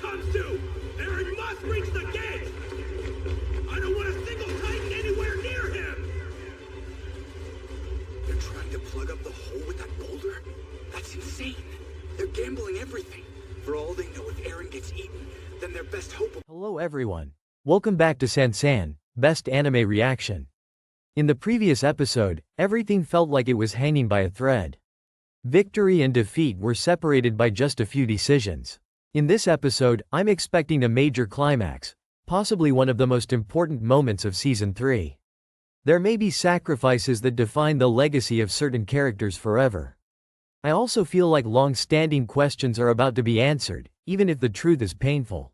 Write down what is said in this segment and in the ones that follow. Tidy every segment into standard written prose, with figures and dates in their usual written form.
comes to! Eren must reach the gate! I don't want a single Titan anywhere near him! They're trying to plug up the hole with that boulder? That's insane. They're gambling everything. For all they know, if Eren gets eaten, then their best hope will— Hello everyone. Welcome back to Sansan, Best Anime Reaction. In the previous episode, everything felt like it was hanging by a thread. Victory and defeat were separated by just a few decisions. In this episode, I'm expecting a major climax, possibly one of the most important moments of Season 3. There may be sacrifices that define the legacy of certain characters forever. I also feel like long-standing questions are about to be answered, even if the truth is painful.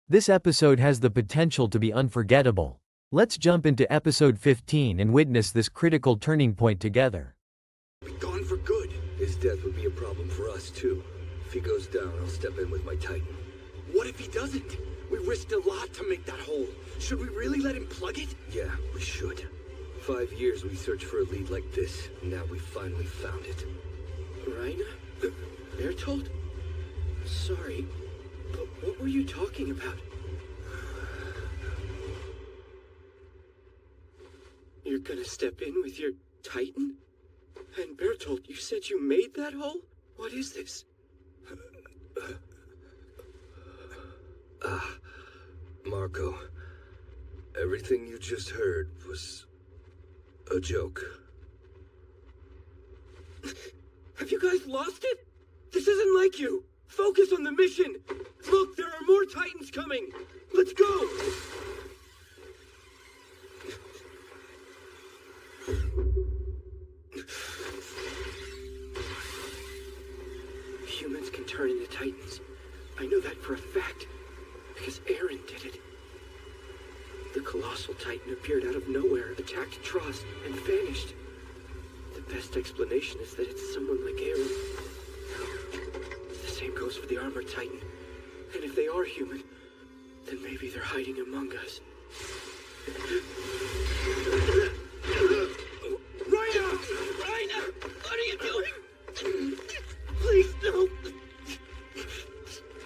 This episode has the potential to be unforgettable. Let's jump into episode 15 and witness this critical turning point together. be gone for good. His death would be a problem for us, too. If he goes down, I'll step in with my Titan. What if he doesn't? We risked a lot to make that hole. Should we really let him plug it? Yeah, we should. 5 years we searched for a lead like this. Now we finally found it. Reiner? Bertolt? Sorry, but what were you talking about? You're gonna step in with your Titan? And Bertolt, you said you made that hole? What is this? Marco, everything you just heard was a joke. Have you guys lost it? This isn't like you. Focus on the mission. Look, there are more Titans coming. Let's go. Humans can turn into Titans. I know that for a fact, because Eren did it. The Colossal Titan appeared out of nowhere, attacked Trost, and vanished. The best explanation is that it's someone like Eren. The same goes for the Armored Titan. And if they are human, then maybe they're hiding among us. Reiner! Reiner! What are you doing? Please, no!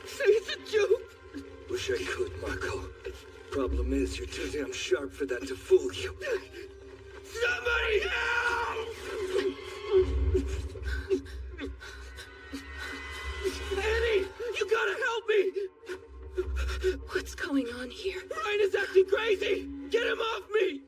Say it's a joke! Wish I could, Marco. Problem is, you're too damn sharp for that to fool you. Somebody help! Annie! You gotta help me! What's going on here? Reiner's acting crazy! Get him off me!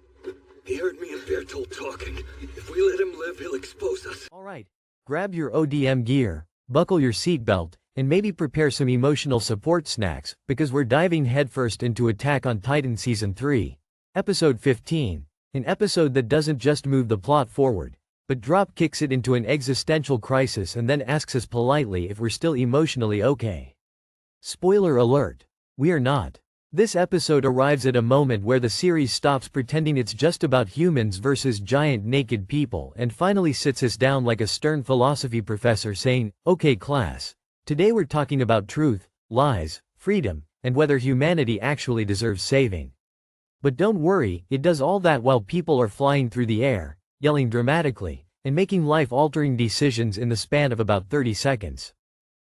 He heard me and Bertolt talking. If we let him live, he'll expose us. Alright, grab your ODM gear, buckle your seatbelt, and maybe prepare some emotional support snacks, because we're diving headfirst into Attack on Titan Season 3, Episode 15, an episode that doesn't just move the plot forward, but drop kicks it into an existential crisis and then asks us politely if we're still emotionally okay. Spoiler alert. We are not. This episode arrives at a moment where the series stops pretending it's just about humans versus giant naked people and finally sits us down like a stern philosophy professor saying, "Okay class. Today we're talking about truth, lies, freedom, and whether humanity actually deserves saving." But don't worry, it does all that while people are flying through the air, yelling dramatically, and making life-altering decisions in the span of about 30 seconds.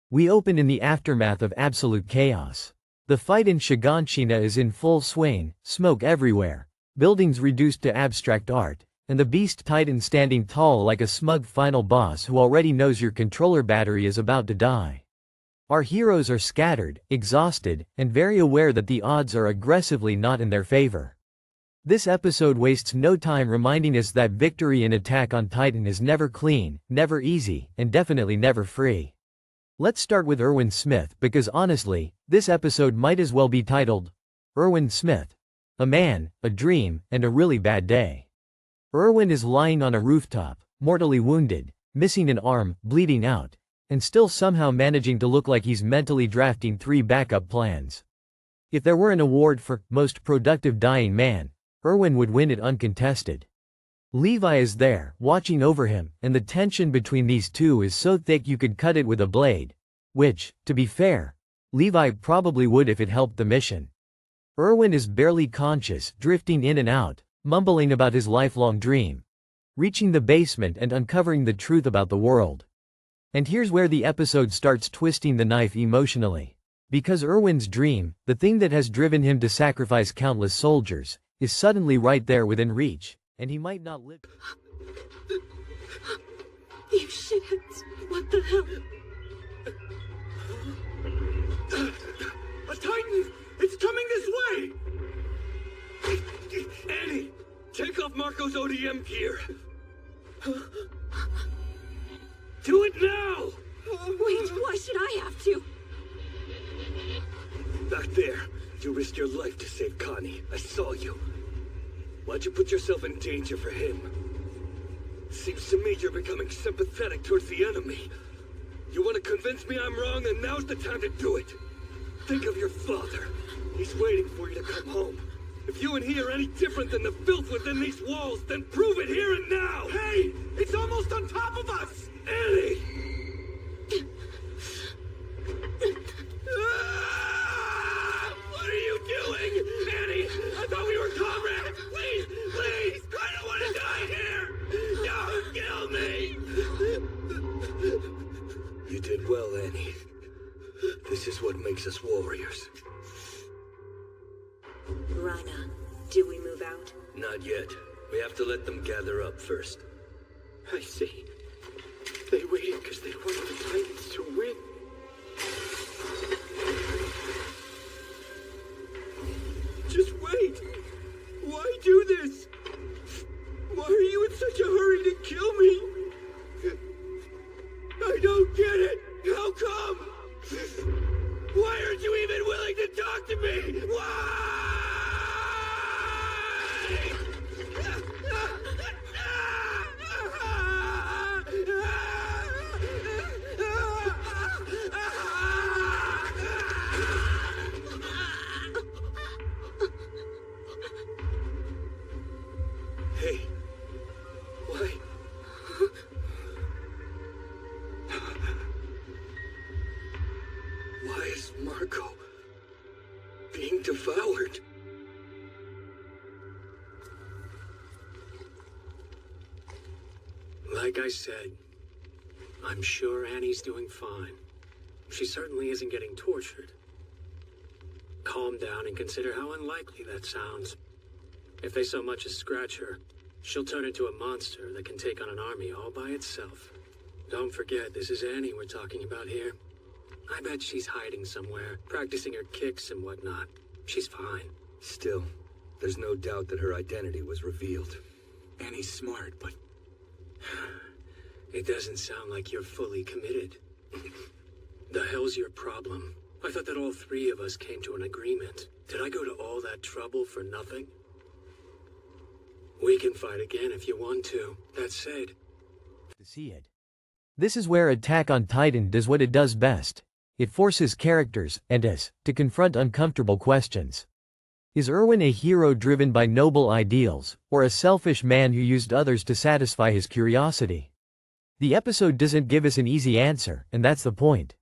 We open in the aftermath of absolute chaos. The fight in Shiganshina is in full swing, smoke everywhere, buildings reduced to abstract art, and the Beast Titan standing tall like a smug final boss who already knows your controller battery is about to die. Our heroes are scattered, exhausted, and very aware that the odds are aggressively not in their favor. This episode wastes no time reminding us that victory in Attack on Titan is never clean, never easy, and definitely never free. Let's start with Erwin Smith because honestly, this episode might as well be titled, Erwin Smith. A man, a dream, and a really bad day. Erwin is lying on a rooftop, mortally wounded, missing an arm, bleeding out, and still somehow managing to look like he's mentally drafting 3 backup plans. If there were an award for Most Productive Dying Man, Erwin would win it uncontested. Levi is there, watching over him, and the tension between these two is so thick you could cut it with a blade. Which, to be fair, Levi probably would if it helped the mission. Erwin is barely conscious, drifting in and out, mumbling about his lifelong dream. Reaching the basement and uncovering the truth about the world. And here's where the episode starts twisting the knife emotionally. Because Erwin's dream, the thing that has driven him to sacrifice countless soldiers, is suddenly right there within reach, and he might not live. You shitheads! What the hell? A Titan! It's coming this way! Annie, take off Marco's ODM gear. Do it now! Wait, why should I have to? Back there, you risked your life to save Connie. I saw you. Why'd you put yourself in danger for him? Seems to me you're becoming sympathetic towards the enemy. You want to convince me I'm wrong, and now's the time to do it. Think of your father. He's waiting for you to come home. If you and he are any different than the filth within these walls, then prove it here and now! Hey! It's almost on top of us! Annie! What are you doing? Annie! I thought we were comrades! Please! Please! I don't want to die here! Don't kill me! You did well, Annie. This is what makes us warriors. Rana, do we move out? Not yet. We have to let them gather up first. I see. They waited because they wanted the Titans to win. Just wait! Why do this? Why are you in such a hurry to kill me? I don't get it! How come? Why aren't you even willing to talk to me? Why? Hey, why? Why is Marco being devoured? Like I said, I'm sure Annie's doing fine. She certainly isn't getting tortured. Calm down and consider how unlikely that sounds. If they so much as scratch her, she'll turn into a monster that can take on an army all by itself. Don't forget, this is Annie we're talking about here. I bet she's hiding somewhere, practicing her kicks and whatnot. She's fine. Still, there's no doubt that her identity was revealed. Annie's smart, but it doesn't sound like you're fully committed. The hell's your problem? I thought that all three of us came to an agreement. Did I go to all that trouble for nothing? We can fight again if you want to. That said, To see it. This is where Attack on Titan does what it does best. It forces characters, and us, to confront uncomfortable questions. Is Erwin a hero driven by noble ideals, or a selfish man who used others to satisfy his curiosity? The episode doesn't give us an easy answer, and that's the point.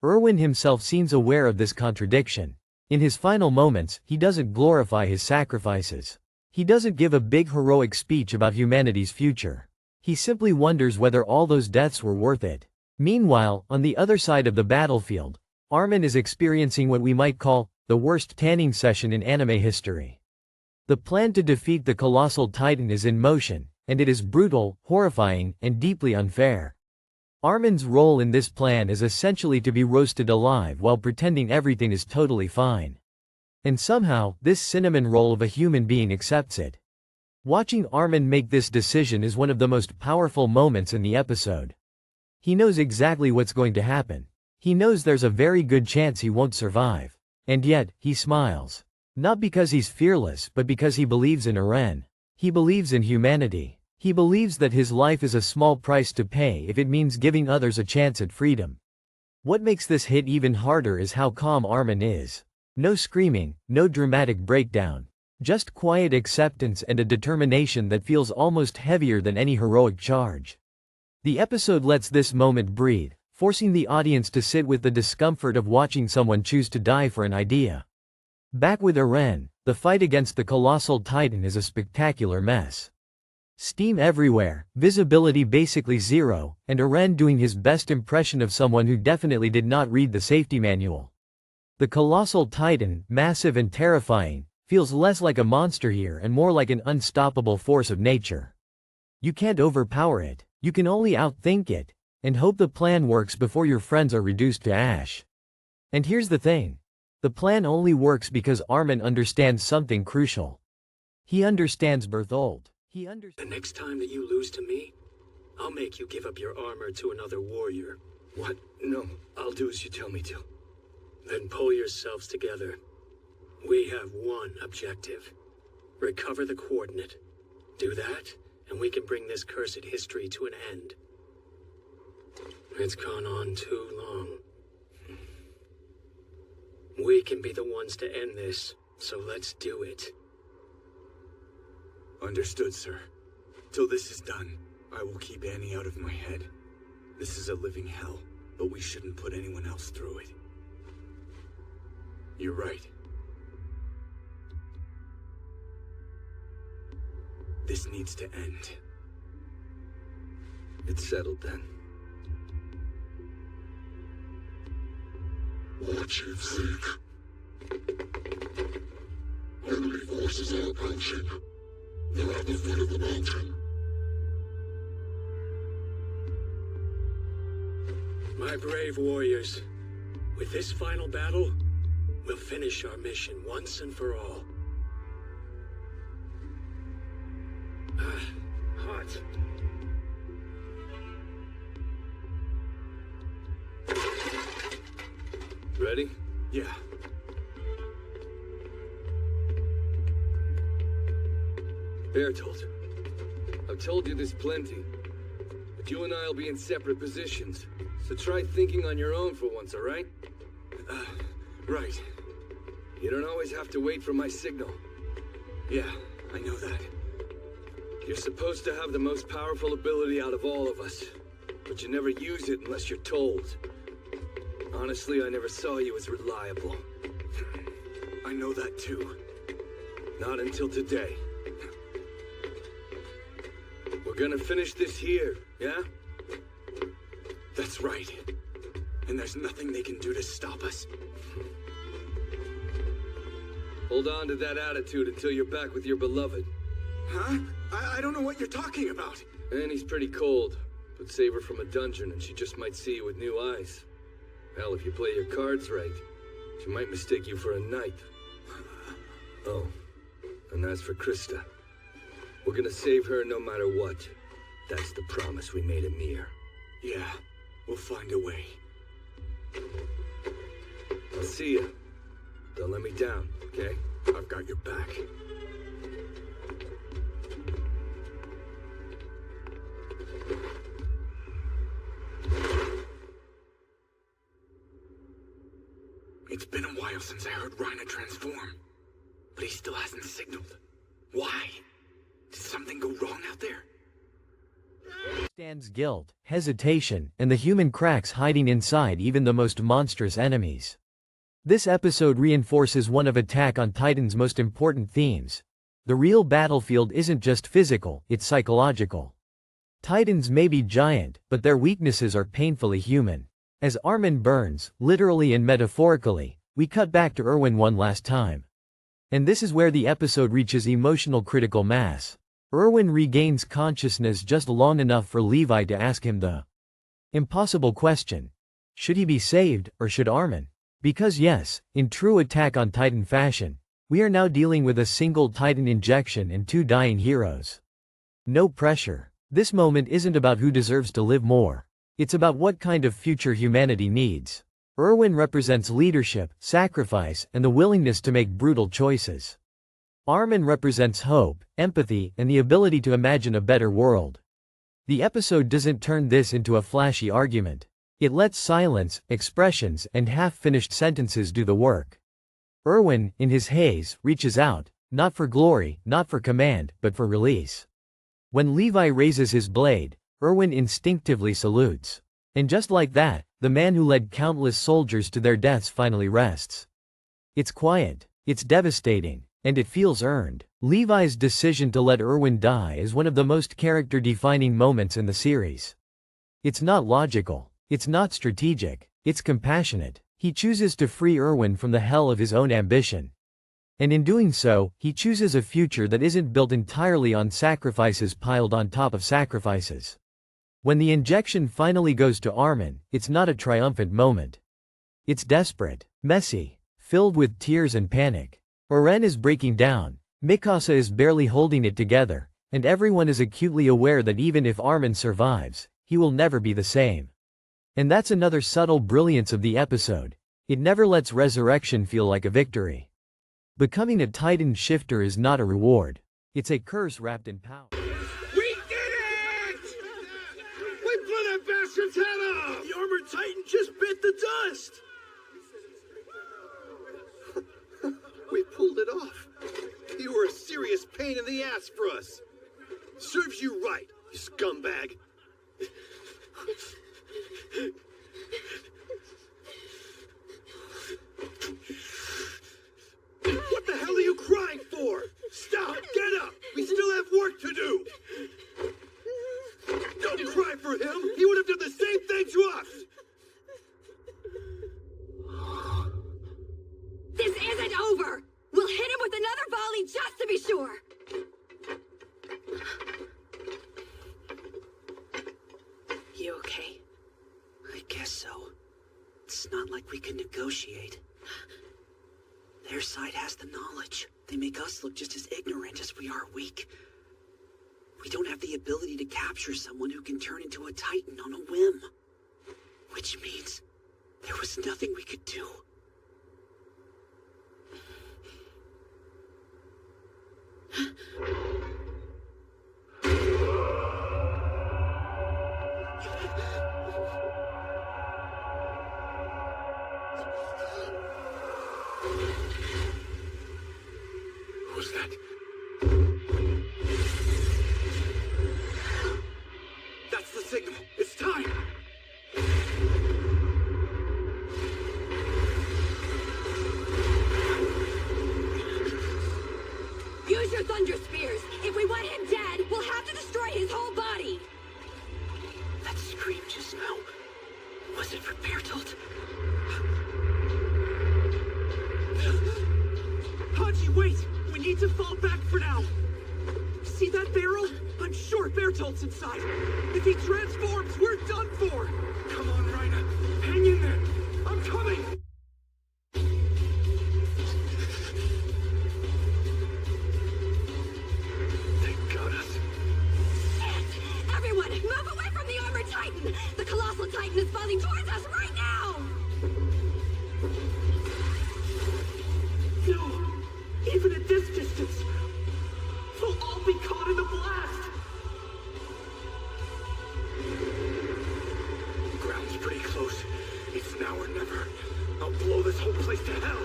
Erwin himself seems aware of this contradiction. In his final moments, he doesn't glorify his sacrifices. He doesn't give a big heroic speech about humanity's future. He simply wonders whether all those deaths were worth it. Meanwhile, on the other side of the battlefield, Armin is experiencing what we might call the worst tanning session in anime history. The plan to defeat the colossal titan is in motion, and it is brutal, horrifying, and deeply unfair. Armin's role in this plan is essentially to be roasted alive while pretending everything is totally fine. And somehow, this cinnamon roll of a human being accepts it. Watching Armin make this decision is one of the most powerful moments in the episode. He knows exactly what's going to happen. He knows there's a very good chance he won't survive. And yet, he smiles. Not because he's fearless, but because he believes in Eren. He believes in humanity. He believes that his life is a small price to pay if it means giving others a chance at freedom. What makes this hit even harder is how calm Armin is. No screaming, no dramatic breakdown. Just quiet acceptance and a determination that feels almost heavier than any heroic charge. The episode lets this moment breathe, forcing the audience to sit with the discomfort of watching someone choose to die for an idea. Back with Eren, the fight against the colossal titan is a spectacular mess. Steam everywhere, visibility basically zero, and Eren doing his best impression of someone who definitely did not read the safety manual. The colossal titan, massive and terrifying, feels less like a monster here and more like an unstoppable force of nature. You can't overpower it, you can only outthink it, and hope the plan works before your friends are reduced to ash. And here's the thing. The plan only works because Armin understands something crucial. He understands Berthold. The next time that you lose to me, I'll make you give up your armor to another warrior. What? No, I'll do as you tell me to. Then pull yourselves together. We have one objective. Recover the coordinate. Do that, and we can bring this cursed history to an end. It's gone on too long. We can be the ones to end this, so let's do it. Understood, sir. Till this is done, I will keep Annie out of my head. This is a living hell, but we shouldn't put anyone else through it. You're right. This needs to end. It's settled then. War Chief Zeke. Enemy forces are approaching. They're at the foot of the mountain. My brave warriors, with this final battle, we'll finish our mission once and for all. Hot. Ready? Yeah. Bertolt, I've told you this plenty, but you and I'll be in separate positions, so try thinking on your own for once, all right? Right. You don't always have to wait for my signal. Yeah, I know that. You're supposed to have the most powerful ability out of all of us, but you never use it unless you're told. Honestly, I never saw you as reliable. I know that too. Not until today. We're gonna finish this here, yeah? That's right. And there's nothing they can do to stop us. Hold on to that attitude until you're back with your beloved. Huh? I don't know what you're talking about. Annie's pretty cold, but save her from a dungeon and she just might see you with new eyes. Hell, if you play your cards right, she might mistake you for a knight. Oh, and as for Krista, we're gonna save her no matter what. That's the promise we made Amir. Yeah, we'll find a way. I'll see you. Don't let me down, okay? I've got your back. It's been a while since I heard Reiner transform, but he still hasn't signaled. Why? Did something go wrong out there? Stands guilt, hesitation, and the human cracks hiding inside even the most monstrous enemies. This episode reinforces one of Attack on Titan's most important themes. The real battlefield isn't just physical, it's psychological. Titans may be giant, but their weaknesses are painfully human. As Armin burns, literally and metaphorically, we cut back to Erwin one last time. And this is where the episode reaches emotional critical mass. Erwin regains consciousness just long enough for Levi to ask him the impossible question. Should he be saved, or should Armin? Because yes, in true Attack on Titan fashion, we are now dealing with a single Titan injection and two dying heroes. No pressure. This moment isn't about who deserves to live more. It's about what kind of future humanity needs. Erwin represents leadership, sacrifice, and the willingness to make brutal choices. Armin represents hope, empathy, and the ability to imagine a better world. The episode doesn't turn this into a flashy argument. It lets silence, expressions, and half-finished sentences do the work. Erwin, in his haze, reaches out, not for glory, not for command, but for release. When Levi raises his blade, Erwin instinctively salutes. And just like that, the man who led countless soldiers to their deaths finally rests. It's quiet, it's devastating, and it feels earned. Levi's decision to let Erwin die is one of the most character-defining moments in the series. It's not logical, it's not strategic, it's compassionate. He chooses to free Erwin from the hell of his own ambition. And in doing so, he chooses a future that isn't built entirely on sacrifices piled on top of sacrifices. When the injection finally goes to Armin, it's not a triumphant moment. It's desperate, messy, filled with tears and panic. Eren is breaking down, Mikasa is barely holding it together, and everyone is acutely aware that even if Armin survives, he will never be the same. And that's another subtle brilliance of the episode. It never lets resurrection feel like a victory. Becoming a Titan shifter is not a reward. It's a curse wrapped in power. We did it! We blew that bastard's head off! The armored titan just bit the dust! We pulled it off. You were a serious pain in the ass for us. Serves you right, you scumbag. What the hell are you crying for? Stop! Get up! We still have work to do! Don't cry for him! He would have done the same thing to us! This isn't over! We'll hit him with another volley just to be sure! You okay? I guess so. It's not like we can negotiate. Their side has the knowledge. They make us look just as ignorant as we are weak. We don't have the ability to capture someone who can turn into a Titan on a whim. Which means there was nothing we could do. Who's that? That's the signal. It's time! Use your thunder spears! If we want him dead, we'll have to destroy his whole body! That scream just now, was it for Bertolt? Hachi, wait! We need to fall back for now! See that barrel? I'm sure Bertolt's inside! If he transforms, we're done for! Come on, Reina! Hang in there! I'm coming! They got us. Shit! Everyone, move away from the armored titan! The colossal titan is falling towards us right now! No! Even at this distance, we'll all be caught in the blast! The ground's pretty close. It's now or never. I'll blow this whole place to hell!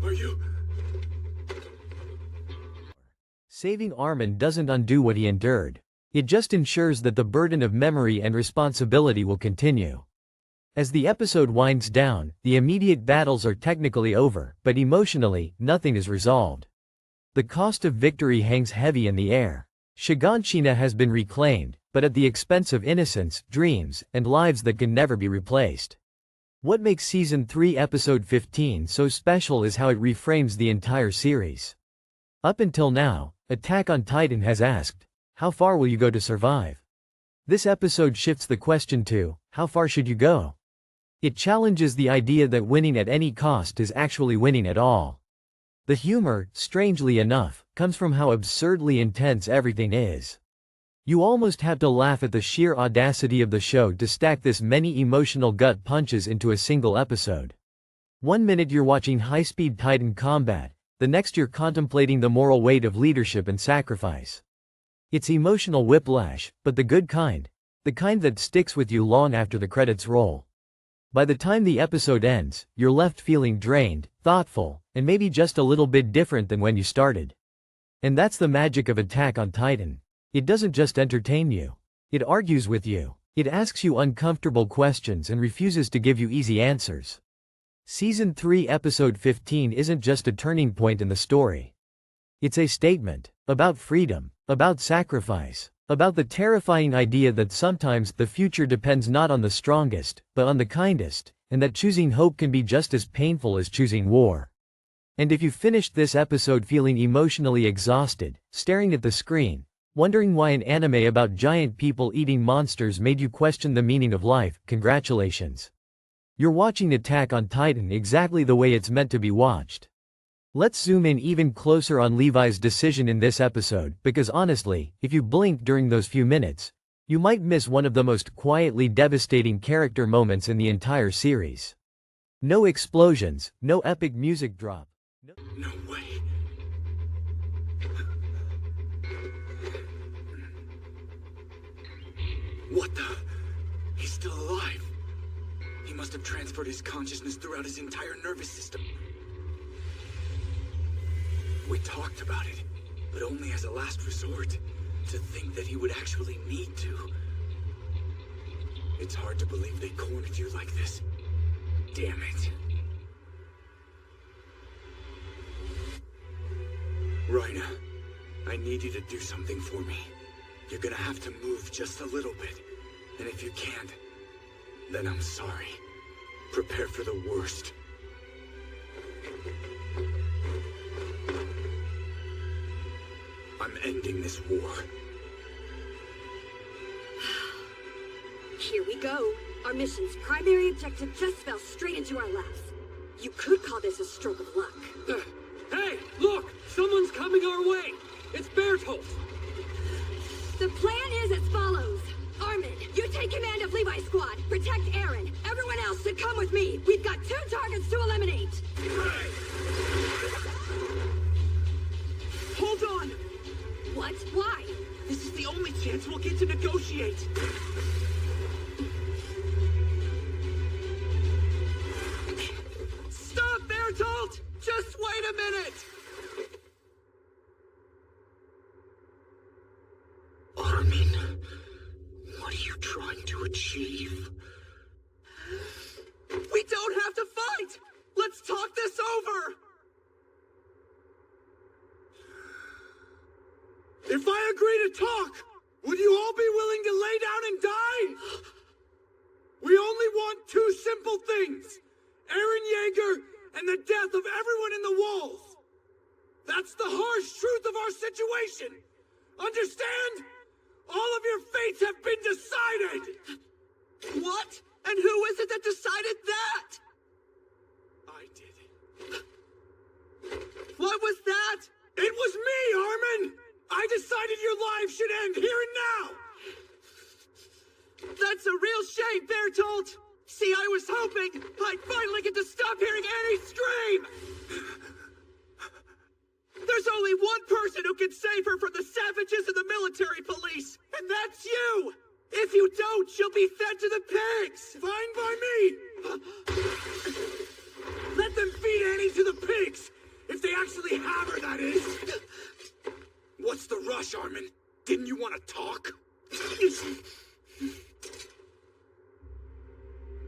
Are you? Saving Armin doesn't undo what he endured. It just ensures that the burden of memory and responsibility will continue. As the episode winds down, the immediate battles are technically over, but emotionally, nothing is resolved. The cost of victory hangs heavy in the air. Shiganshina has been reclaimed, but at the expense of innocence, dreams, and lives that can never be replaced. What makes Season 3 Episode 15 so special is how it reframes the entire series. Up until now, Attack on Titan has asked, how far will you go to survive? This episode shifts the question to, how far should you go? It challenges the idea that winning at any cost is actually winning at all. The humor, strangely enough, comes from how absurdly intense everything is. You almost have to laugh at the sheer audacity of the show to stack this many emotional gut punches into a single episode. 1 minute you're watching high-speed Titan combat, the next you're contemplating the moral weight of leadership and sacrifice. It's emotional whiplash, but the good kind. The kind that sticks with you long after the credits roll. By the time the episode ends, you're left feeling drained, thoughtful, and maybe just a little bit different than when you started. And that's the magic of Attack on Titan. It doesn't just entertain you. It argues with you. It asks you uncomfortable questions and refuses to give you easy answers. Season 3 Episode 15 isn't just a turning point in the story. It's a statement about freedom, about sacrifice, about the terrifying idea that sometimes the future depends not on the strongest, but on the kindest, and that choosing hope can be just as painful as choosing war. And if you finished this episode feeling emotionally exhausted, staring at the screen, wondering why an anime about giant people eating monsters made you question the meaning of life, congratulations. You're watching Attack on Titan exactly the way it's meant to be watched. Let's zoom in even closer on Levi's decision in this episode, because honestly, if you blinked during those few minutes, you might miss one of the most quietly devastating character moments in the entire series. No explosions, no epic music drop. No way. What the? He's still alive. He must have transferred his consciousness throughout his entire nervous system. We talked about it, but only as a last resort. To think that he would actually need to. It's hard to believe they cornered you like this. Damn it. Raina, I need you to do something for me. You're gonna have to move just a little bit. And if you can't, then I'm sorry. Prepare for the worst. I'm ending this war. Here we go. Our mission's primary objective just fell straight into our laps. You could call this a stroke of luck. Hey, look! Someone's coming our way! It's Bertolt! The plan is as follows. Armin, you take command of Levi's squad. Protect Eren. Everyone else should come with me. We've got 2 targets to eliminate. Hold on! What? Why? This is the only chance we'll get to negotiate! Stop, Bertolt! Just wait a minute! Armin, what are you trying to achieve? We don't have to fight! Let's talk this over! If I agree to talk, would you all be willing to lay down and die? We only want 2 simple things. Eren Yeager and the death of everyone in the walls. That's the harsh truth of our situation. Understand? All of your fates have been decided. What? And who is it that decided that? I did. What was that? It was me, Armin! I decided your lives should end here and now! That's a real shame, Bertolt! See, I was hoping I'd finally get to stop hearing Annie scream! There's only one person who can save her from the savages and the military police, and that's you! If you don't, she'll be fed to the pigs! Fine by me! Let them feed Annie to the pigs! If they actually have her, that is! What's the rush, Armin? Didn't you want to talk?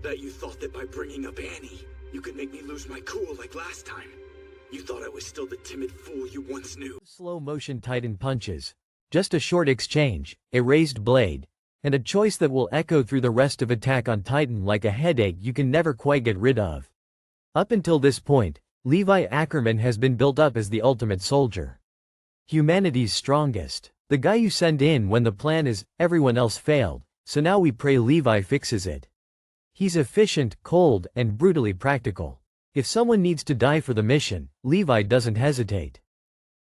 Bet you thought that by bringing up Annie, you could make me lose my cool like last time. You thought I was still the timid fool you once knew. Slow motion Titan punches. Just a short exchange, a raised blade, and a choice that will echo through the rest of Attack on Titan like a headache you can never quite get rid of. Up until this point, Levi Ackerman has been built up as the ultimate soldier. Humanity's strongest. The guy you send in when the plan is, everyone else failed, so now we pray Levi fixes it. He's efficient, cold, and brutally practical. If someone needs to die for the mission, Levi doesn't hesitate.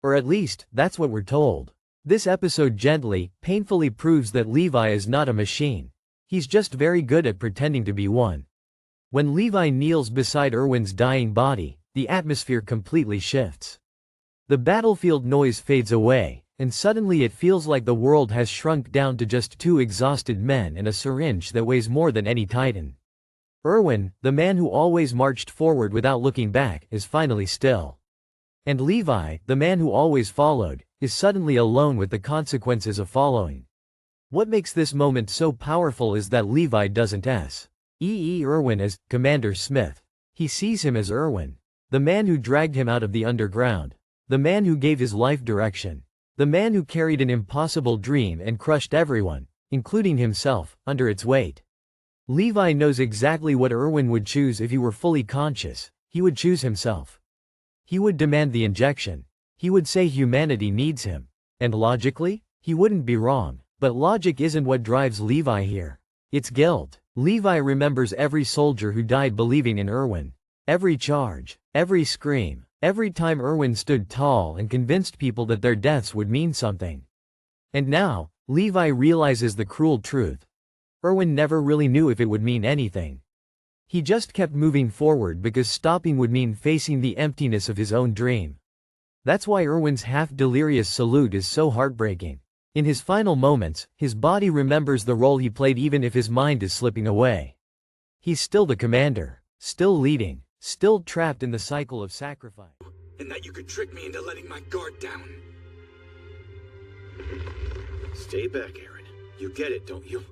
Or at least, that's what we're told. This episode gently, painfully proves that Levi is not a machine. He's just very good at pretending to be one. When Levi kneels beside Erwin's dying body, the atmosphere completely shifts. The battlefield noise fades away, and suddenly it feels like the world has shrunk down to just 2 exhausted men and a syringe that weighs more than any Titan. Erwin, the man who always marched forward without looking back, is finally still. And Levi, the man who always followed, is suddenly alone with the consequences of following. What makes this moment so powerful is that Levi doesn't see Irwin as Commander Smith. He sees him as Irwin, the man who dragged him out of the underground, the man who gave his life direction, the man who carried an impossible dream and crushed everyone, including himself, under its weight. Levi knows exactly what Irwin would choose if he were fully conscious. He would choose himself. He would demand the injection. He would say humanity needs him. And logically, he wouldn't be wrong. But logic isn't what drives Levi here. It's guilt. Levi remembers every soldier who died believing in Irwin. Every charge, every scream, every time Irwin stood tall and convinced people that their deaths would mean something. And now, Levi realizes the cruel truth. Irwin never really knew if it would mean anything. He just kept moving forward because stopping would mean facing the emptiness of his own dream. That's why Irwin's half-delirious salute is so heartbreaking. In his final moments, his body remembers the role he played even if his mind is slipping away. He's still the commander, still leading, still trapped in the cycle of sacrifice. And that you could trick me into letting my guard down. Stay back, Eren. You get it, don't you?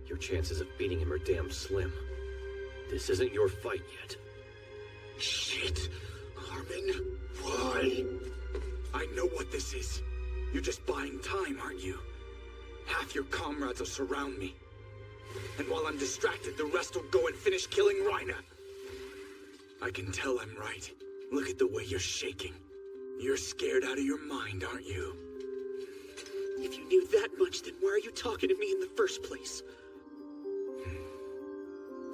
Your chances of beating him are damn slim. This isn't your fight yet. Shit! Armin, why? I know what this is. You're just buying time, aren't you? Half your comrades will surround me. And while I'm distracted, the rest will go and finish killing Reiner. I can tell I'm right. Look at the way you're shaking. You're scared out of your mind, aren't you? If you knew that much, then why are you talking to me in the first place?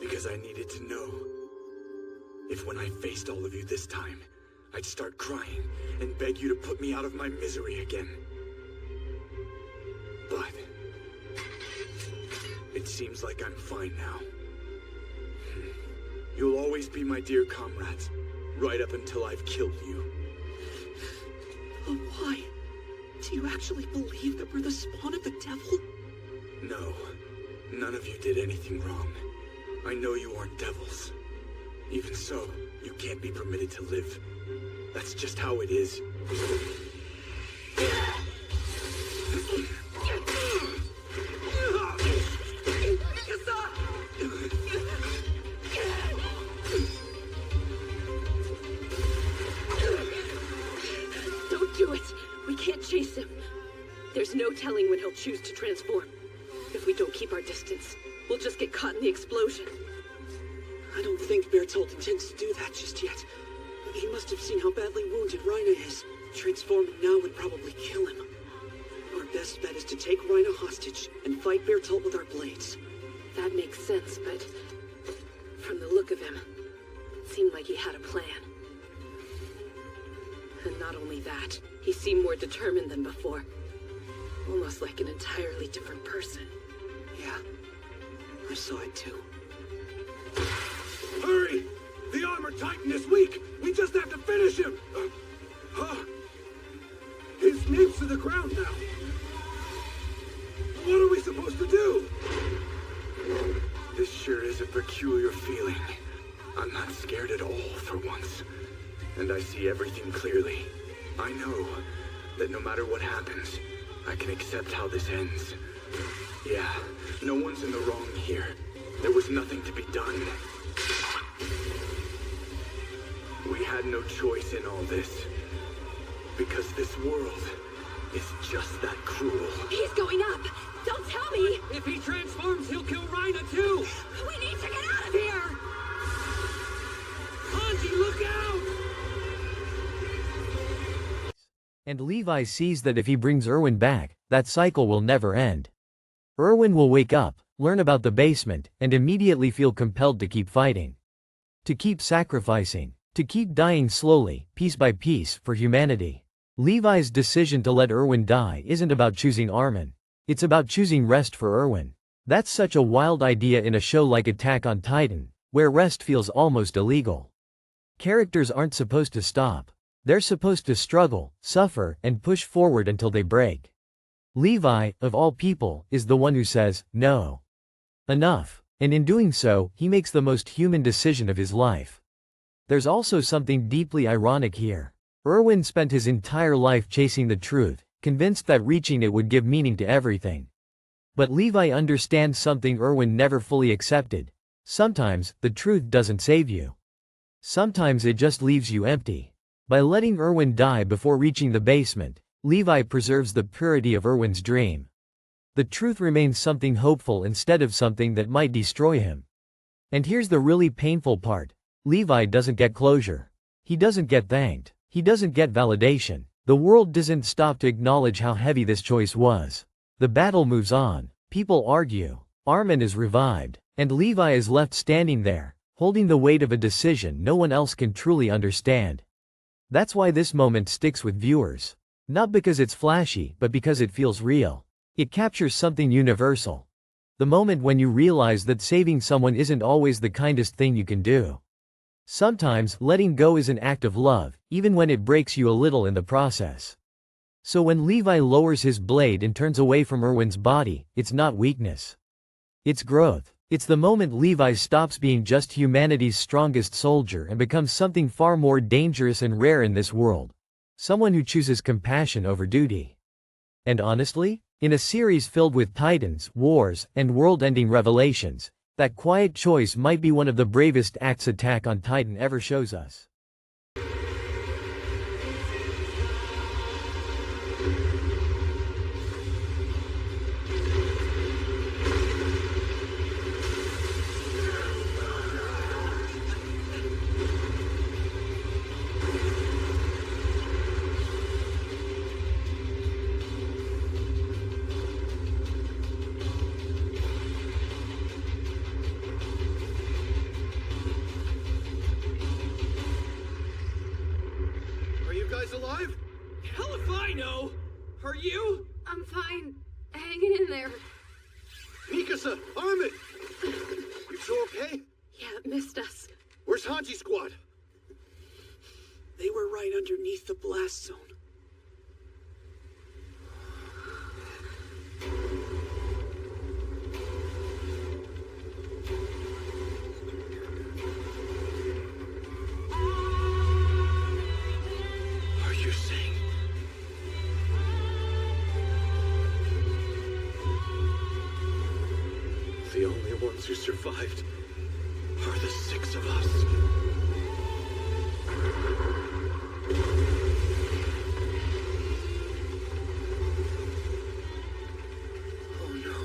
Because I needed to know. If when I faced all of you this time, I'd start crying and beg you to put me out of my misery again. But it seems like I'm fine now. You'll always be my dear comrades, right up until I've killed you. But why? Do you actually believe that we're the spawn of the devil? No, none of you did anything wrong. I know you aren't devils. Even so, you can't be permitted to live. That's just how it is. Don't do it. We can't chase him. There's no telling when he'll choose to transform. If we don't keep our distance, we'll just get caught in the explosion. I don't think Bertolt intends to do that just yet. He must have seen how badly wounded Reiner is. Transforming now would probably kill him. Our best bet is to take Reiner hostage and fight Bertolt with our blades. That makes sense, but from the look of him, it seemed like he had a plan. And not only that, he seemed more determined than before. Almost like an entirely different person. Yeah, I saw it too. Hurry! The armored titan is weak! We just have to finish him! His name's to the ground now! What are we supposed to do? This sure is a peculiar feeling. I'm not scared at all for once. And I see everything clearly. I know that no matter what happens, I can accept how this ends. Yeah, no one's in the wrong here. There was nothing to be done. We had no choice in all this. Because this world is just that cruel. He's going up! Don't tell me! If he transforms, he'll kill Reiner too! We need to get out of here! Hanji, look out! And Levi sees that if he brings Irwin back, that cycle will never end. Irwin will wake up, learn about the basement, and immediately feel compelled to keep fighting. To keep sacrificing. To keep dying slowly, piece by piece, for humanity. Levi's decision to let Irwin die isn't about choosing Armin. It's about choosing rest for Irwin. That's such a wild idea in a show like Attack on Titan, where rest feels almost illegal. Characters aren't supposed to stop. They're supposed to struggle, suffer, and push forward until they break. Levi, of all people, is the one who says, no. Enough. And in doing so, he makes the most human decision of his life. There's also something deeply ironic here. Irwin spent his entire life chasing the truth, convinced that reaching it would give meaning to everything. But Levi understands something Erwin never fully accepted. Sometimes, the truth doesn't save you. Sometimes it just leaves you empty. By letting Erwin die before reaching the basement, Levi preserves the purity of Erwin's dream. The truth remains something hopeful instead of something that might destroy him. And here's the really painful part. Levi doesn't get closure. He doesn't get thanked. He doesn't get validation. The world doesn't stop to acknowledge how heavy this choice was. The battle moves on. People argue. Armin is revived. And Levi is left standing there, holding the weight of a decision no one else can truly understand. That's why this moment sticks with viewers. Not because it's flashy, but because it feels real. It captures something universal. The moment when you realize that saving someone isn't always the kindest thing you can do. Sometimes, letting go is an act of love, even when it breaks you a little in the process. So when Levi lowers his blade and turns away from Erwin's body, it's not weakness. It's growth. It's the moment Levi stops being just humanity's strongest soldier and becomes something far more dangerous and rare in this world. Someone who chooses compassion over duty. And honestly, in a series filled with titans, wars, and world-ending revelations, that quiet choice might be one of the bravest acts Attack on Titan ever shows us. Alive? Hell if I know! Are you? I'm fine. Hanging in there. Mikasa! Armin! You two okay? Yeah, it missed us. Where's Hanji Squad? They were right underneath the blast zone. The only ones who survived are the 6 of us. Oh no.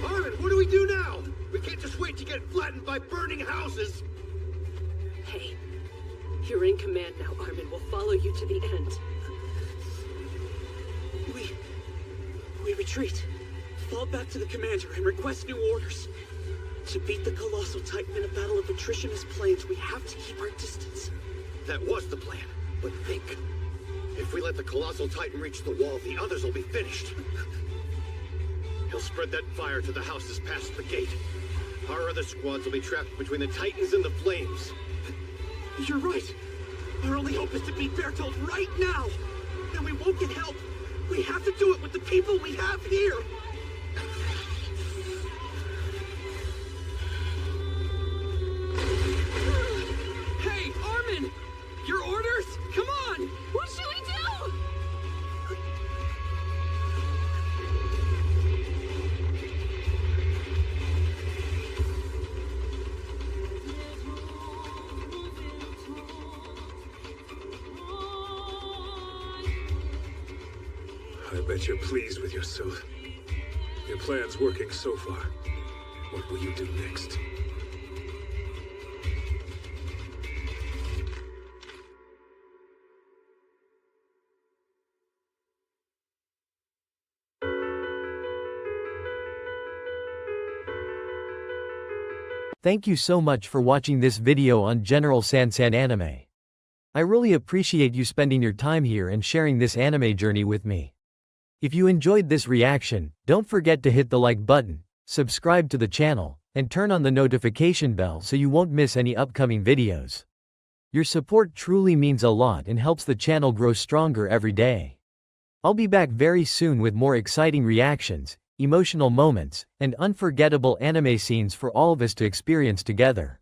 Armin, what do we do now? We can't just wait to get flattened by burning houses. Hey, you're in command now, Armin. We'll follow you to the end. We retreat. Fall back to the commander and request new orders. To beat the Colossal Titan in a battle of attrition as planes, we have to keep our distance. That was the plan. But think. If we let the Colossal Titan reach the wall, the others will be finished. He'll spread that fire to the houses past the gate. Our other squads will be trapped between the Titans and the flames. You're right. Our only hope is to beat Bertolt right now. And we won't get help. We have to do it with the people we have here. Hey, Armin! Your orders? Come on! What should we do? I bet you're pleased with yourself. Your plan's working so far. What will you do next? Thank you so much for watching this video on General Sansan Anime. I really appreciate you spending your time here and sharing this anime journey with me. If you enjoyed this reaction, don't forget to hit the like button, subscribe to the channel, and turn on the notification bell so you won't miss any upcoming videos. Your support truly means a lot and helps the channel grow stronger every day. I'll be back very soon with more exciting reactions, emotional moments, and unforgettable anime scenes for all of us to experience together.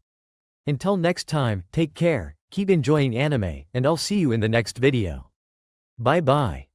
Until next time, take care, Keep enjoying anime, and I'll see you in the next video. Bye bye.